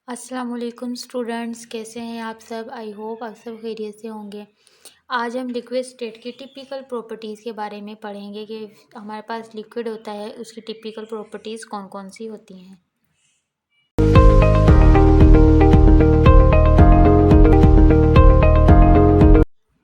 अस्सलाम वालेकुम स्टूडेंट्स, कैसे हैं आप सब। आई होप आप सब खैरियत से होंगे। आज हम लिक्विड स्टेट की टिपिकल प्रॉपर्टीज़ के बारे में पढ़ेंगे कि हमारे पास लिक्विड होता है उसकी टिपिकल प्रॉपर्टीज़ कौन कौन सी होती हैं।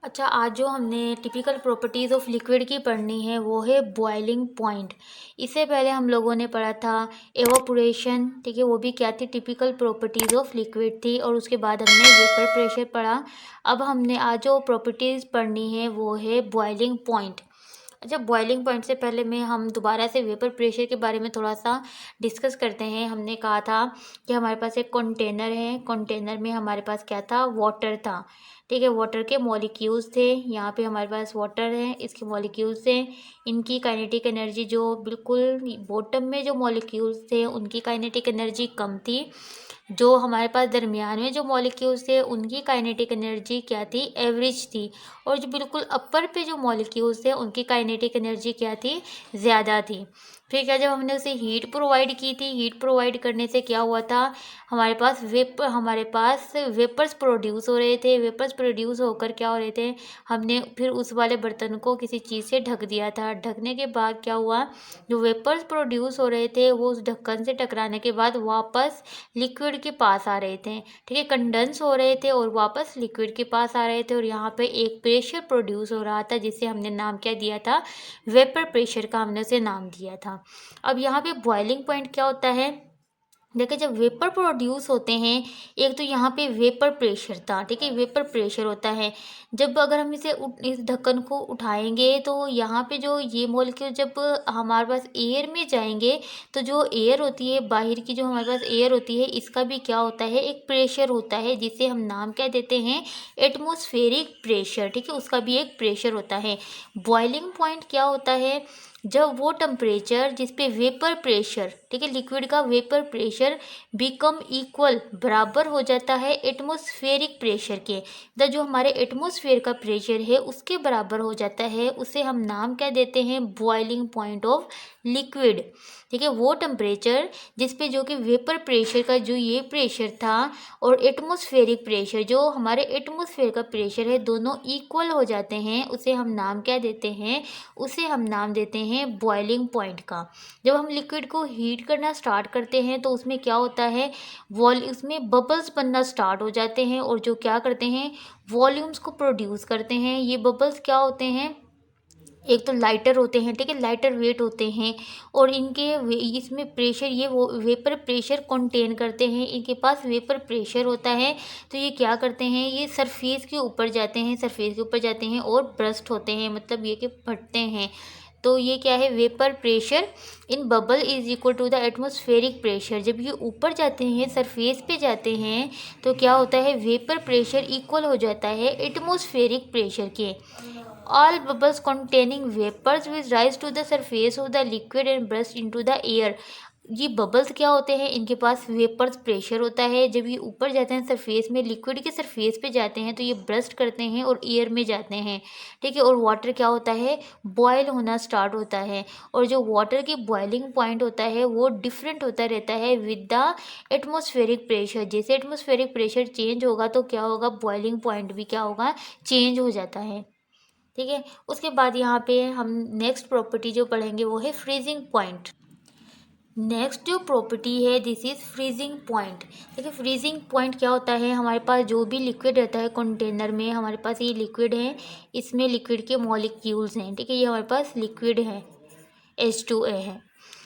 अच्छा, आज जो हमने टिपिकल प्रॉपर्टीज़ ऑफ लिक्विड की पढ़नी है वो है बॉइलिंग पॉइंट। इससे पहले हम लोगों ने पढ़ा था एवापोरेशन, ठीक है, वो भी क्या थी, टिपिकल प्रॉपर्टीज़ ऑफ लिक्विड थी। और उसके बाद हमने वेपर प्रेशर पढ़ा। अब हमने आज जो प्रॉपर्टीज़ पढ़नी है वो है बॉइलिंग पॉइंट। अच्छा, बॉइलिंग पॉइंट से पहले में हम दोबारा से वेपर प्रेशर के बारे में थोड़ा सा डिस्कस करते हैं। हमने कहा था कि हमारे पास एक कंटेनर है, कंटेनर में हमारे पास क्या था, वाटर था, ठीक है। वाटर के मॉलिक्यूल्स थे, यहाँ पे हमारे पास वाटर है, इसके मॉलिक्यूल्स थे। इनकी काइनेटिक एनर्जी जो बिल्कुल बॉटम में जो मॉलिक्यूल्स थे उनकी काइनेटिक एनर्जी कम थी। जो हमारे पास दरमियान में जो मॉलिक्यूल्स थे उनकी काइनेटिक एनर्जी क्या थी, एवरेज थी। और जो बिल्कुल अपर पे जो मॉलिक्यूल्स थे उनकी काइनेटिक एनर्जी क्या थी, ज़्यादा थी। फिर क्या, जब हमने उसे हीट प्रोवाइड की थी, हीट प्रोवाइड करने से क्या हुआ था, हमारे पास वेपर्स प्रोड्यूस हो रहे थे। वेपर्स प्रोड्यूस होकर क्या हो रहे थे, हमने फिर उस वाले बर्तन को किसी चीज़ से ढक दिया था। ढकने के बाद क्या हुआ, जो वेपर्स प्रोड्यूस हो रहे थे वो उस ढक्कन से टकराने के बाद वापस लिक्विड के पास आ रहे थे, ठीक है, कंडेंस हो रहे थे और वापस लिक्विड के पास आ रहे थे। और यहाँ पे एक प्रेशर प्रोड्यूस हो रहा था जिसे हमने नाम क्या दिया था, वेपर प्रेशर का हमने उसे नाम दिया था। अब यहाँ पे बॉइलिंग पॉइंट क्या होता है, देखिए, जब वेपर प्रोड्यूस होते हैं, एक तो यहाँ पे वेपर प्रेशर था, ठीक है, वेपर प्रेशर होता है। जब अगर हम इस ढक्कन को उठाएंगे तो यहाँ पे जो ये मॉलिक्यूल जब हमारे पास एयर में जाएंगे तो जो एयर होती है बाहर की, जो हमारे पास एयर होती है, इसका भी क्या होता है, एक प्रेशर होता है जिसे हम नाम क्या देते हैं, एटमॉस्फेरिक प्रेशर, ठीक है, उसका भी एक प्रेशर होता है। बॉइलिंग पॉइंट क्या होता है, जब वो टेम्परेचर जिस पे वेपर प्रेशर, ठीक है, लिक्विड का वेपर प्रेशर बिकम इक्वल, बराबर हो जाता है एटमॉस्फेरिक प्रेशर के, जो हमारे एटमॉस्फेयर का प्रेशर है उसके बराबर हो जाता है, उसे हम नाम क्या देते हैं, बॉइलिंग पॉइंट ऑफ लिक्विड, ठीक है। वो टेम्परेचर जिस पे जो कि वेपर प्रेशर का जो ये प्रेशर था और एटमॉस्फेरिक प्रेशर जो हमारे एटमॉस्फेयर का प्रेशर है, दोनों इक्वल हो जाते हैं, उसे हम नाम क्या देते हैं, उसे हम नाम देते हैं बॉइलिंग पॉइंट का। जब हम लिक्विड को हीट करना स्टार्ट करते हैं तो उसमें क्या होता है, उसमें बबल्स बनना स्टार्ट हो जाते हैं और जो क्या करते हैं, वॉल्यूम्स को प्रोड्यूस करते हैं। ये बबल्स क्या होते हैं, एक तो लाइटर होते हैं, ठीक है, लाइटर वेट होते हैं। और इसमें प्रेशर, ये वो वेपर प्रेशर कंटेन करते हैं, इनके पास वेपर प्रेशर होता है। तो ये क्या करते हैं, ये सरफेस के ऊपर जाते हैं, सरफेस के ऊपर जाते हैं और ब्रस्ट होते हैं, मतलब ये कि फटते हैं। तो ये क्या है, vapour pressure in bubble is equal to the atmospheric pressure. जब ये ऊपर जाते हैं, सरफेस पे जाते हैं, तो क्या होता है, वेपर प्रेशर इक्वल हो जाता है एटमॉस्फेरिक प्रेशर के। All bubbles containing vapors will rise to the surface of the liquid and burst into the air। ये बबल्स क्या होते हैं, इनके पास वेपर्स प्रेशर होता है। जब ये ऊपर जाते हैं सरफेस में, लिक्विड के सरफेस पे जाते हैं तो ये ब्रस्ट करते हैं और एयर में जाते हैं, ठीक है। और वाटर क्या होता है, बॉयल होना स्टार्ट होता है। और जो वाटर की बॉइलिंग पॉइंट होता है वो डिफरेंट होता रहता है विद द एटमॉस्फेरिक प्रेशर। जैसे एटमॉस्फेरिक प्रेशर चेंज होगा तो क्या होगा, बॉइलिंग पॉइंट भी क्या होगा, चेंज हो जाता है, ठीक है। उसके बाद यहाँ पे हम नेक्स्ट प्रॉपर्टी जो पढ़ेंगे वो है फ्रीजिंग पॉइंट। नेक्स्ट जो प्रॉपर्टी है दिस इज फ्रीजिंग पॉइंट। देखिए, फ्रीजिंग पॉइंट क्या होता है, हमारे पास जो भी लिक्विड रहता है कंटेनर में, हमारे पास ये लिक्विड है, इसमें लिक्विड के मॉलिक्यूल्स हैं, ठीक है, ये हमारे पास लिक्विड है, H2A है।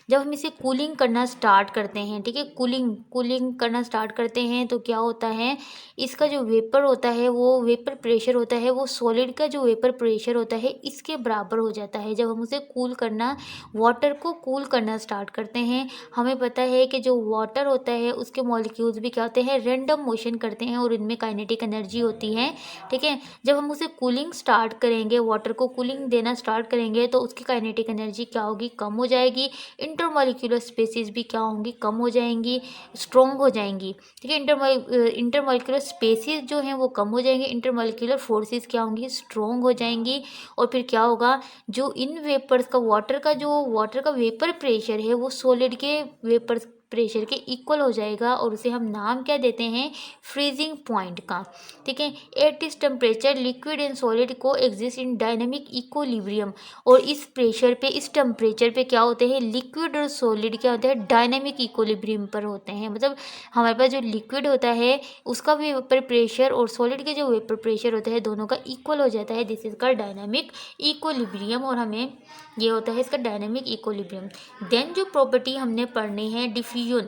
जब हम इसे कूलिंग करना स्टार्ट करते हैं, ठीक है, कूलिंग कूलिंग करना स्टार्ट करते हैं तो क्या होता है, इसका जो वेपर होता है, वो वेपर प्रेशर होता है, वो सॉलिड का जो वेपर प्रेशर होता है इसके बराबर हो जाता है। जब हम उसे कूल करना, वाटर को कूल करना स्टार्ट करते हैं, हमें पता है कि जो वाटर होता है उसके मॉलिक्यूल्स भी क्या होते हैं, रैंडम मोशन करते हैं और इनमें काइनेटिक एनर्जी होती है, ठीक है। जब हम उसे कूलिंग स्टार्ट करेंगे, वाटर को कूलिंग देना स्टार्ट करेंगे तो उसकी काइनेटिक एनर्जी क्या होगी, कम हो जाएगी। इंटरमॉलिक्यूलर स्पेसिस भी क्या होंगी, कम हो जाएंगी, स्ट्रॉन्ग हो जाएंगी, ठीक है। इंटरमॉलिक्यूलर स्पेसिस जो हैं वो कम हो जाएंगे, इंटरमॉलिक्यूलर फोर्सेस क्या होंगी, स्ट्रॉन्ग हो जाएंगी। और फिर क्या होगा, जो इन वेपर्स का वाटर का वेपर प्रेशर है वो सॉलिड के वेपर्स प्रेशर के इक्वल हो जाएगा और उसे हम नाम क्या देते हैं, फ्रीजिंग पॉइंट का। ठीक है। At this temperature liquid and solid को एग्जिस्ट इन डायनेमिक इक्विलिब्रियम। और इस प्रेशर पे, इस टेम्परेचर पे क्या होते हैं, लिक्विड और सॉलिड क्या होते हैं, डायनेमिक इक्विलिब्रियम पर होते हैं। मतलब हमारे पास जो लिक्विड होता है उसका वेपर प्रेशर और सॉलिड के जो वेपर प्रेशर होता है दोनों का इक्वल हो जाता है। दिस इज का डायनामिक इक्विलिब्रियम और हमें ये होता है इसका डायनामिक इक्विलिब्रियम। देन जो प्रॉपर्टी हमने पढ़नी है डिफ्यूजन।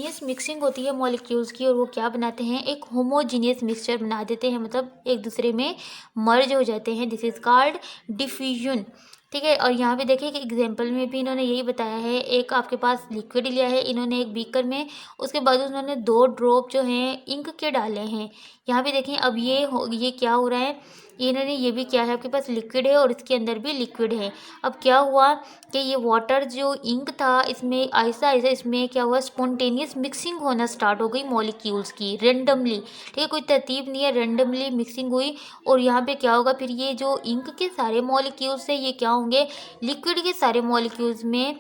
यस, मिक्सिंग होती है मॉलिक्यूल्स की और वो क्या बनाते हैं, एक होमोजीनियस मिक्सचर बना देते हैं, मतलब एक दूसरे में मर्ज हो जाते हैं। This is called diffusion. ठीक है। और यहाँ पे देखिए कि एग्जाम्पल में भी इन्होंने यही बताया है, एक आपके पास लिक्विड लिया है इन्होंने एक बीकर में, उसके बाद उन्होंने 2 ड्रॉप जो हैं इंक के डाले हैं। यहाँ पे देखें अब ये क्या हो रहा है, इन्होंने ये भी क्या है, आपके पास लिक्विड है और इसके अंदर भी लिक्विड है। अब क्या हुआ कि ये वाटर जो इंक था इसमें आहिस्ता आहिस्ता इसमें क्या हुआ, स्पॉन्टेनियस मिक्सिंग होना स्टार्ट हो गई मॉलिक्यूल्स की रेंडमली। ठीक है, कोई तरतीब नहीं है, रेंडमली मिक्सिंग हुई। और यहाँ पे क्या होगा, फिर ये जो इंक के सारे मॉलिक्यूल्स है ये क्या होंगे, लिक्विड के सारे मॉलिक्यूल्स में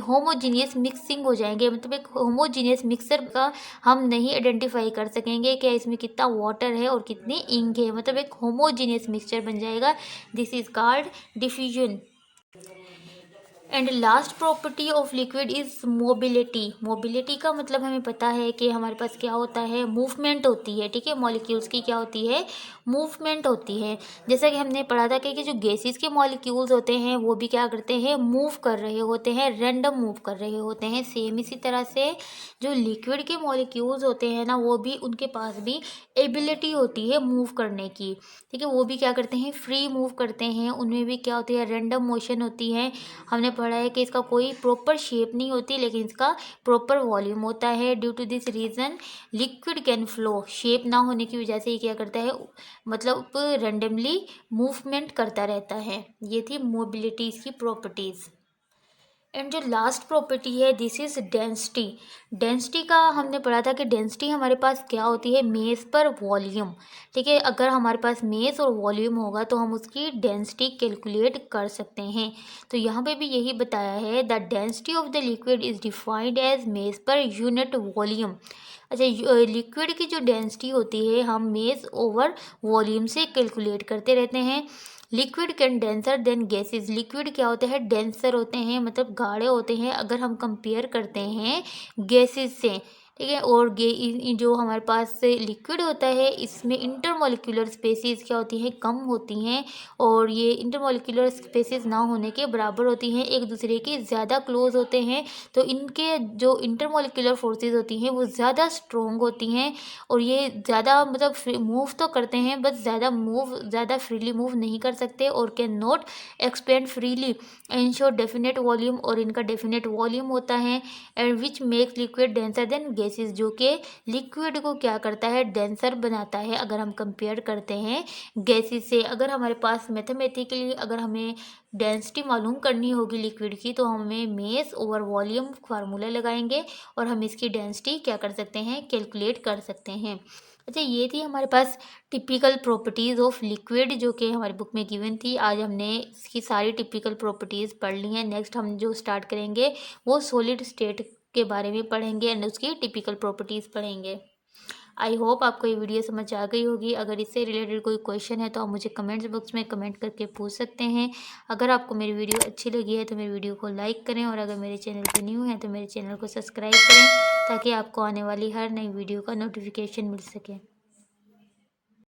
होमोजीनियस मिक्सिंग हो जाएंगे। मतलब एक होमोजीनियस मिक्सर का हम नहीं आइडेंटिफाई कर सकेंगे कि इसमें कितना वाटर है और कितनी इंक है, मतलब एक होमोजीनियस मिक्सचर बन जाएगा। This is called diffusion. And last property of liquid is mobility. Mobility का मतलब हमें पता है कि हमारे पास क्या होता है, मूवमेंट होती है। ठीक है, मॉलिक्यूल्स की क्या होती है, मूवमेंट होती है। जैसा कि हमने पढ़ा था कि जो गैसेस के मॉलिक्यूल्स होते हैं वो भी क्या करते हैं, मूव कर रहे होते हैं, रैंडम मूव कर रहे होते हैं। सेम इसी तरह से जो लिक्विड के मॉलिक्यूल्स होते हैं ना, वो भी उनके पास भी एबिलिटी होती है मूव करने की। ठीक है, वो भी क्या करते हैं, फ्री मूव करते हैं, उनमें भी क्या होती है, रैंडम मोशन होती है। हमने पढ़ा है कि इसका कोई प्रॉपर शेप नहीं होती लेकिन इसका प्रॉपर वॉल्यूम होता है। Due to this reason liquid can flow. Shape ना होने की वजह से ये क्या करता है, मतलब रैंडमली मूवमेंट करता रहता है। ये थी मोबिलिटी की प्रॉपर्टीज़। एंड जो लास्ट प्रॉपर्टी है दिस इज डेंसिटी। डेंसिटी का हमने पढ़ा था कि डेंसिटी हमारे पास क्या होती है, मेस पर वॉल्यूम। ठीक है, अगर हमारे पास मेस और वॉल्यूम होगा तो हम उसकी डेंसिटी कैलकुलेट कर सकते हैं। तो यहाँ पे भी यही बताया है, the density of the liquid is defined as mass per unit volume. अच्छा, लिक्विड की जो डेंसिटी होती है हम मेस ओवर वॉल्यूम से कैलकुलेट करते रहते हैं। Liquid can denser than gases. Liquid क्या होते हैं, डेंसर होते हैं, मतलब गाढ़े होते हैं अगर हम कंपेयर करते हैं गैसेस से। ठीक है, और जो हमारे पास लिक्विड होता है इसमें इंटरमोलिकुलर स्पेसीज क्या होती हैं, कम होती हैं। और ये इंटरमोलिकुलर स्पेसीज ना होने के बराबर होती हैं, एक दूसरे के ज़्यादा क्लोज होते हैं। तो इनके जो इंटरमोलिकुलर फोर्सेस होती हैं वो ज़्यादा स्ट्रॉन्ग होती हैं और ये ज़्यादा मतलब मूव तो करते हैं बट ज़्यादा फ्रीली मूव नहीं कर सकते और can not expand freely ensure definite volume. और इनका डेफिनेट वॉल्यूम होता है and which makes liquid denser than gases, जो कि लिक्विड को क्या करता है, डेंसर बनाता है अगर हम कंपेयर करते हैं गैसेस से। अगर हमारे पास मैथमेटिकली अगर हमें डेंसिटी मालूम करनी होगी लिक्विड की तो हमें मेस ओवर वॉल्यूम फार्मूला लगाएंगे और हम इसकी डेंसिटी क्या कर सकते हैं, कैलकुलेट कर सकते हैं। अच्छा, ये थी हमारे पास टिपिकल प्रॉपर्टीज़ ऑफ लिक्विड जो कि हमारी बुक में गिवन थी। आज हमने इसकी सारी टिपिकल प्रॉपर्टीज़ पढ़ ली हैं। नेक्स्ट हम जो स्टार्ट करेंगे वो सॉलिड स्टेट के बारे में पढ़ेंगे एंड उसकी टिपिकल प्रॉपर्टीज़ पढ़ेंगे। आई होप आपको ये वीडियो समझ आ गई होगी। अगर इससे रिलेटेड कोई क्वेश्चन है तो आप मुझे कमेंट्स बॉक्स में कमेंट करके पूछ सकते हैं। अगर आपको मेरी वीडियो अच्छी लगी है तो मेरी वीडियो को लाइक करें और अगर मेरे चैनल पर न्यू है तो मेरे चैनल को सब्सक्राइब करें ताकि आपको आने वाली हर नई वीडियो का नोटिफिकेशन मिल सके।